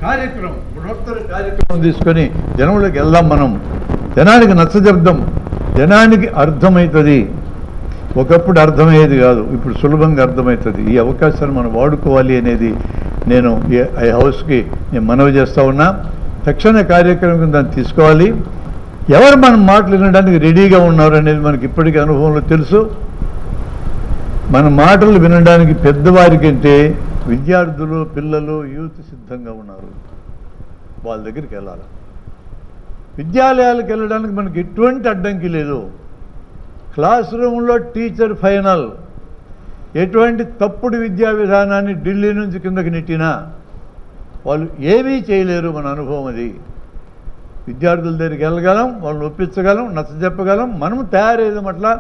కార్యక్రమం బృహత్తర కార్యక్రమం తీసుకొని జనంలోకి వెళ్దాం. మనం జనానికి నచ్చజెప్దాం, జనానికి అర్థమవుతుంది. ఒకప్పుడు అర్థమయ్యేది కాదు, ఇప్పుడు సులభంగా అర్థమవుతుంది. ఈ అవకాశాన్ని మనం వాడుకోవాలి అనేది నేను ఈ హౌస్కి నేను మనవి చేస్తూ ఉన్నా. తక్షణ కార్యక్రమం దాన్ని తీసుకోవాలి. ఎవరు మన మాటలు వినడానికి రెడీగా ఉన్నారు అనేది మనకి ఇప్పటికీ అనుభవంలో తెలుసు. మన మాటలు వినడానికి పెద్దవారి కంటే విద్యార్థులు, పిల్లలు, యూత్ సిద్ధంగా ఉన్నారు. వాళ్ళ దగ్గరికి వెళ్ళాలి. విద్యాలయాలకు వెళ్ళడానికి మనకి ఎటువంటి అడ్డంకి లేదు. క్లాస్ రూమ్లో టీచర్ ఫైనల్. ఎటువంటి తప్పుడు విద్యా విధానాన్ని ఢిల్లీ నుంచి కిందకి నెట్టినా వాళ్ళు ఏమీ చేయలేరు. మన అనుభవం అది. విద్యార్థుల దగ్గరికి వెళ్ళగలం, వాళ్ళని ఒప్పించగలం, నచ్చజెప్పగలం. మనం తయారయ్యేదాం అట్లా.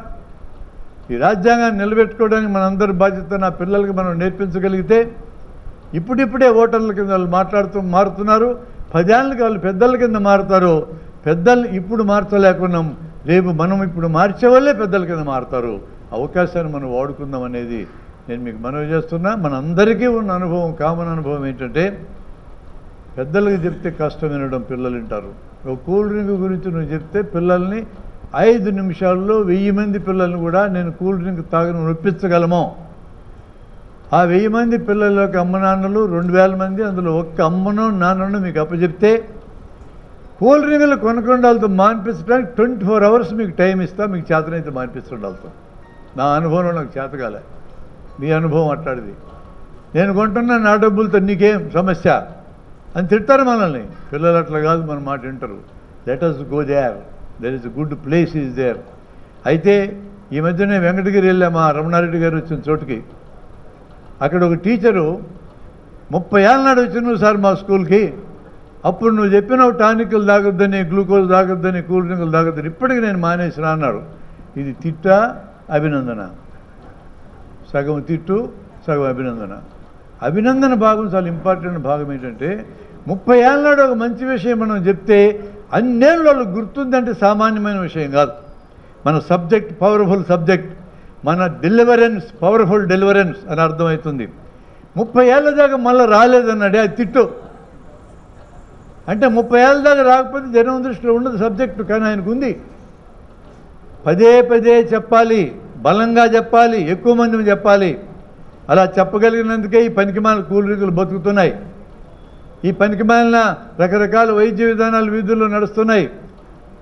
ఈ రాజ్యాంగాన్ని నిలబెట్టుకోవడానికి మనందరి బాధ్యత నా పిల్లలకి మనం నేర్పించగలిగితే ఇప్పుడిప్పుడే ఓటర్ల కింద వాళ్ళు మారుతున్నారు. 10 ఏళ్ళకి వాళ్ళు పెద్దల కింద మారుతారు. పెద్దల్ని ఇప్పుడు మార్చలేకున్నాం, రేపు మనం ఇప్పుడు మార్చే వాళ్ళే పెద్దల కింద మారుతారు. అవకాశాన్ని మనం వాడుకుందాం అనేది నేను మీకు మనవి చేస్తున్నా. మనందరికీ ఉన్న అనుభవం, కామన్ అనుభవం ఏంటంటే పెద్దలకు చెప్తే కష్టం వినడం, పిల్లలు వింటారు. ఒక కూల్ డ్రింక్ గురించి నువ్వు చెప్తే పిల్లల్ని 5 నిమిషాల్లో 1000 మంది పిల్లల్ని కూడా నేను కూల్ డ్రింక్ తాగని ఒప్పించగలము. ఆ 1000 మంది పిల్లలకి అమ్మ నాన్నలు 2000 మంది, అందులో ఒక్క అమ్మనో నాన్నను మీకు అప్పచెప్తే కూల్ డ్రింకులు కొనకొండాలతో మాన్పించడానికి 24 అవర్స్ మీకు టైం ఇస్తా. మీకు చేతనైతే మాన్పించడాలతో. నా అనుభవంలో నాకు చేతగాలే, మీ అనుభవం అట్లాడిది. నేను కొంటున్నా, నా డబ్బులతో నీకేం సమస్య అని తిడతారు మనల్ని. పిల్లలు అట్లా కాదు, మన మాట వింటారు. Let us go there. There is good place is there. అయితే ఈ మధ్యనే వెంకటగిరి వెళ్ళామా, రమణారెడ్డి గారు వచ్చిన చోటుకి. అక్కడ ఒక టీచరు 30 ఏళ్ళ నాడు వచ్చినావు సార్ మా స్కూల్కి. అప్పుడు నువ్వు చెప్పినావు టానిక్లు తాగొద్దని, గ్లూకోజ్ తాగొద్దని, కూల్ డ్రింకులు తాగొద్దని. ఇప్పటికి నేను మానేసినా అన్నాడు. ఇది తిట్ట అభినందన? సగం తిట్టు, సగం అభినందన. అభినందన భాగం చాలా ఇంపార్టెంట్ భాగం. ఏంటంటే 30 ఏళ్ళ నాడు ఒక మంచి విషయం మనం చెప్తే అన్నేళ్ళు వాళ్ళు గుర్తుందంటే సామాన్యమైన విషయం కాదు. మన సబ్జెక్ట్ పవర్ఫుల్ సబ్జెక్ట్, మన డెలివరెన్స్ పవర్ఫుల్ డెలివరెన్స్ అని అర్థమవుతుంది. 30 ఏళ్ళ దాకా మళ్ళీ రాలేదన్నాడే, అది తిట్టు. అంటే 30 ఏళ్ళ దాకా రాకపోతే జనం దృష్టిలో ఉండదు సబ్జెక్టు, కానీ ఆయనకు ఉంది. పదే చెప్పాలి, బలంగా చెప్పాలి, ఎక్కువ మంది చెప్పాలి. అలా చెప్పగలిగినందుకే ఈ పనికిమాల కూల్ డ్రింకులు బతుకుతున్నాయి. ఈ పనికిమాలిన రకరకాల వైద్య విధానాలు వీధుల్లో నడుస్తున్నాయి.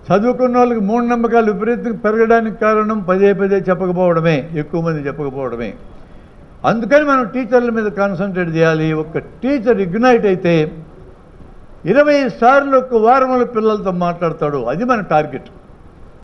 చదువుకున్న వాళ్ళకి మూఢనమ్మకాలు విపరీతంగా పెరగడానికి కారణం పదే చెప్పకపోవడమే, ఎక్కువ మంది చెప్పకపోవడమే. అందుకని మనం టీచర్ల మీద కాన్సన్ట్రేట్ చేయాలి. ఒక టీచర్ ఇగ్నైట్ అయితే 20 సార్లు ఒక వారంలో పిల్లలతో మాట్లాడతాడు. అది మన టార్గెట్.